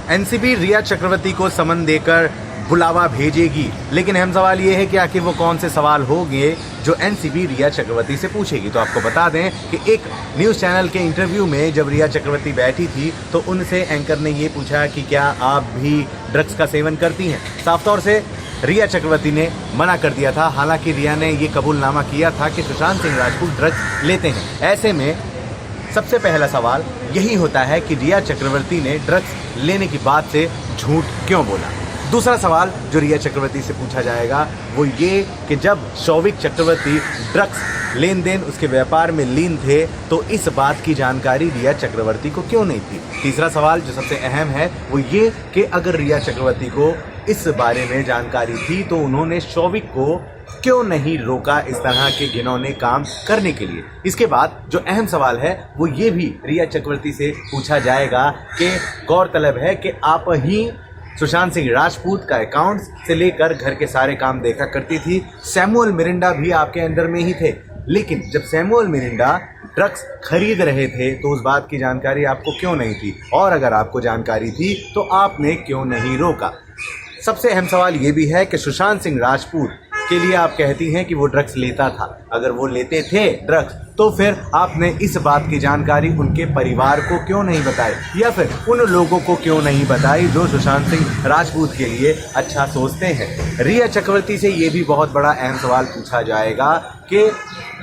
NCB रिया चक्रवर्ती को समन देकर बुलावा भेजेगी, लेकिन अहम सवाल ये है कि आखिर वो कौन से सवाल होंगे जो एनसीबी रिया चक्रवर्ती से पूछेगी। तो आपको बता दें कि एक न्यूज़ चैनल के इंटरव्यू में जब रिया चक्रवर्ती बैठी थी तो उनसे एंकर ने ये पूछा कि क्या आप भी ड्रग्स का सेवन करती हैं। साफ तौर से रिया चक्रवर्ती ने मना कर दिया था। हालांकि रिया ने ये कबूलनामा किया था कि सुशांत सिंह राजपूत ड्रग्स लेते हैं। ऐसे में सबसे पहला सवाल यही होता है कि रिया चक्रवर्ती ने ड्रग्स लेने की बात से झूठ क्यों बोला। दूसरा सवाल जो रिया चक्रवर्ती से पूछा जाएगा वो ये कि जब शौविक चक्रवर्ती ड्रग्स लेन देन उसके व्यापार में लीन थे तो इस बात की जानकारी रिया चक्रवर्ती को क्यों नहीं थी। तीसरा सवाल जो सबसे अहम है वो ये कि अगर रिया चक्रवर्ती को इस बारे में जानकारी थी तो उन्होंने शौविक को क्यों नहीं रोका इस तरह के घिनौने काम करने के लिए। इसके बाद जो अहम सवाल है वो ये भी रिया चक्रवर्ती से पूछा जाएगा कि गौरतलब है कि आप ही सुशांत सिंह राजपूत का अकाउंट्स से लेकर घर के सारे काम देखा करती थी। सैमुअल मिरिंडा भी आपके अंदर में ही थे, लेकिन जब सैमुअल मिरिंडा ड्रग्स खरीद रहे थे तो उस बात की जानकारी आपको क्यों नहीं थी, और अगर आपको जानकारी थी तो आपने क्यों नहीं रोका। सबसे अहम सवाल ये भी है कि सुशांत सिंह राजपूत के लिए आप कहती हैं कि वो ड्रग्स लेता था। अगर वो लेते थे ड्रग्स तो फिर आपने इस बात की जानकारी उनके परिवार को क्यों नहीं बताई, या फिर उन लोगों को क्यों नहीं बताई जो सुशांत सिंह राजपूत के लिए अच्छा सोचते हैं। रिया चक्रवर्ती से ये भी बहुत बड़ा अहम सवाल पूछा जाएगा कि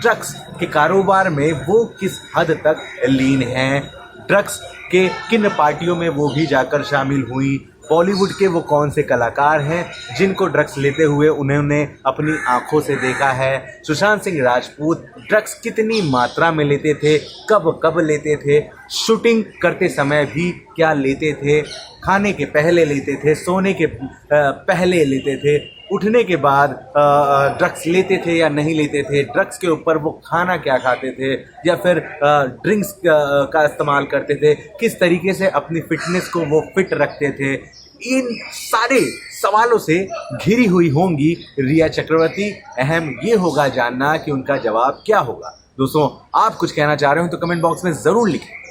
ड्रग्स के कारोबार में वो किस हद तक लीन हैं, ड्रग्स के किन पार्टियों में वो भी जाकर शामिल हुई, बॉलीवुड के वो कौन से कलाकार हैं जिनको ड्रग्स लेते हुए उन्होंने अपनी आंखों से देखा है, सुशांत सिंह राजपूत ड्रग्स कितनी मात्रा में लेते थे, कब कब लेते थे, शूटिंग करते समय भी क्या लेते थे, खाने के पहले लेते थे, सोने के पहले लेते थे, उठने के बाद ड्रग्स लेते थे या नहीं लेते थे, ड्रग्स के ऊपर वो खाना क्या खाते थे या फिर ड्रिंक्स का इस्तेमाल करते थे, किस तरीके से अपनी फिटनेस को वो फिट रखते थे। इन सारे सवालों से घिरी हुई होंगी रिया चक्रवर्ती। अहम ये होगा जानना कि उनका जवाब क्या होगा। दोस्तों, आप कुछ कहना चाह रहे हो तो कमेंट बॉक्स में ज़रूर लिखें।